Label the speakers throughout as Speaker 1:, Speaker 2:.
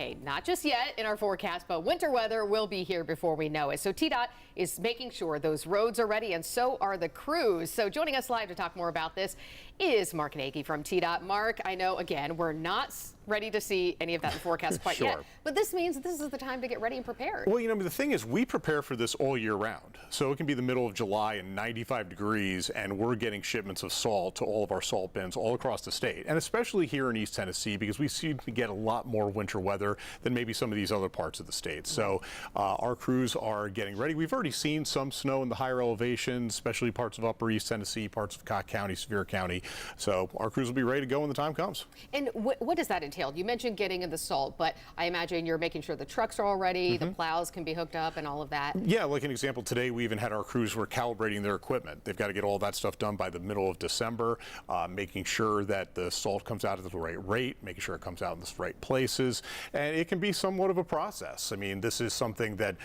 Speaker 1: hey, not just yet in our forecast, but winter weather will be here before we know it. So TDOT is making sure those roads are ready, and so are the crews. So joining us live to talk more about this is Mark Nagy from TDOT. Mark, I know, again, we're not ready to see any of that in the forecast quite yet, but this means this is the time to get ready and prepared.
Speaker 2: Well, the thing is, we prepare for this all year round. So it can be the middle of July and 95 degrees, and we're getting shipments of salt to all of our salt bins all across the state, and especially here in East Tennessee, because we seem to get a lot more winter weather than maybe some of these other parts of the state. So our crews are getting ready. We've already seen some snow in the higher elevations, especially parts of Upper East Tennessee, parts of Cott County, Sevier County. So our crews will be ready to go when the time comes.
Speaker 1: And what does that entail? You mentioned getting in the salt, but I imagine you're making sure the trucks are all ready, the plows can be hooked up and all of that.
Speaker 2: Yeah, like an example, today we even had our crews were calibrating their equipment. They've got to get all that stuff done by the middle of December, making sure that the salt comes out at the right rate, making sure it comes out in the right places, and it can be somewhat of a process. I mean, this is something that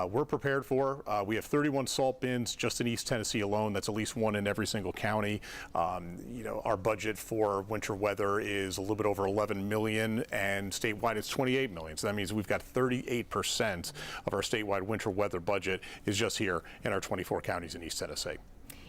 Speaker 2: we're prepared for. We have 31 salt bins just in East Tennessee alone. That's at least one in every single county. Our budget for winter weather is a little bit over 11 million, and statewide it's 28 million. So that means we've got 38% of our statewide winter weather budget is just here in our 24 counties in East Tennessee.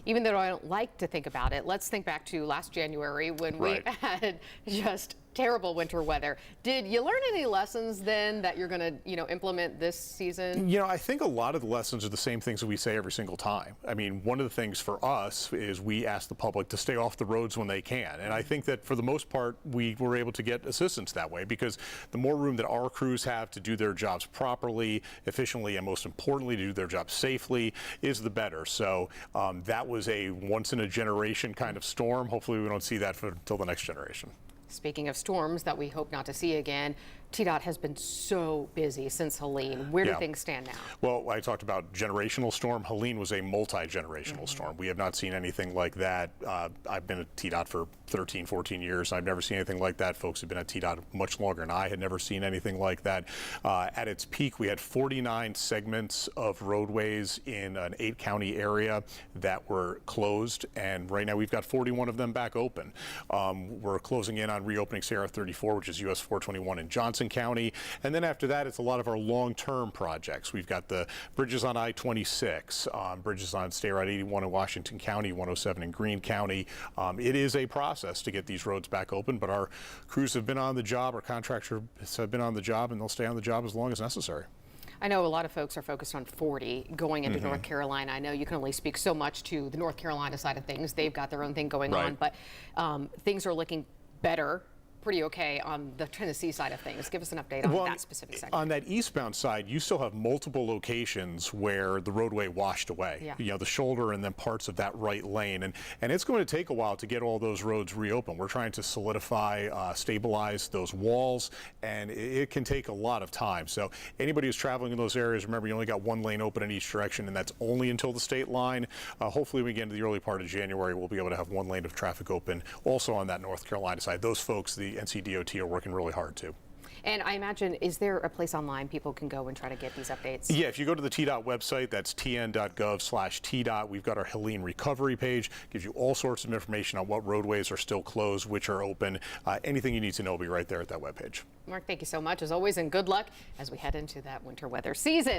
Speaker 1: Even though I don't like to think about it, let's think back to last January when we had just terrible winter weather. Did you learn any lessons then that you're going to, implement this season?
Speaker 2: I think a lot of the lessons are the same things that we say every single time. I mean, one of the things for us is we ask the public to stay off the roads when they can. And I think that for the most part, we were able to get assistance that way, because the more room that our crews have to do their jobs properly, efficiently, and most importantly, to do their jobs safely is the better. So that was a once in a generation kind of storm. Hopefully we don't see that until the next generation.
Speaker 1: Speaking of storms that we hope not to see again, TDOT has been so busy since Helene. Where do things stand now?
Speaker 2: Well, I talked about generational storm. Helene was a multi-generational storm. We have not seen anything like that. I've been at TDOT for 13, 14 years. I've never seen anything like that. Folks have been at TDOT much longer than I had never seen anything like that. At its peak, we had 49 segments of roadways in an 8-county area that were closed, and right now we've got 41 of them back open. We're closing in on reopening Sierra 34, which is US 421 in Johnson County, and then after that it's a lot of our long-term projects. We've got the bridges on I-26, bridges on State Route 81 in Washington County, 107 in Greene County. It is a process to get these roads back open, but our crews have been on the job, our contractors have been on the job, and they'll stay on the job as long as necessary.
Speaker 1: I know a lot of folks are focused on 40 going into North Carolina. I know you can only speak so much to the North Carolina side of things. They've got their own thing going on, but things are looking better, pretty okay on the Tennessee side of things. Give us an update on that specific segment.
Speaker 2: On that eastbound side, you still have multiple locations where the roadway washed away. The shoulder and then parts of that right lane. And it's going to take a while to get all those roads reopened. We're trying to solidify, stabilize those walls, and it can take a lot of time. So anybody who's traveling in those areas, remember, you only got one lane open in each direction, and that's only until the state line. Hopefully we get into the early part of January, we'll be able to have one lane of traffic open also on that North Carolina side. Those folks, the NCDOT, are working really hard too.
Speaker 1: And I imagine, is there a place online people can go and try to get these updates?
Speaker 2: Yeah, if you go to the TDOT website, that's tn.gov/TDOT. We've got our Helene recovery page. Gives you all sorts of information on what roadways are still closed, which are open. Anything you need to know will be right there at that webpage.
Speaker 1: Mark, thank you so much as always, and good luck as we head into that winter weather season.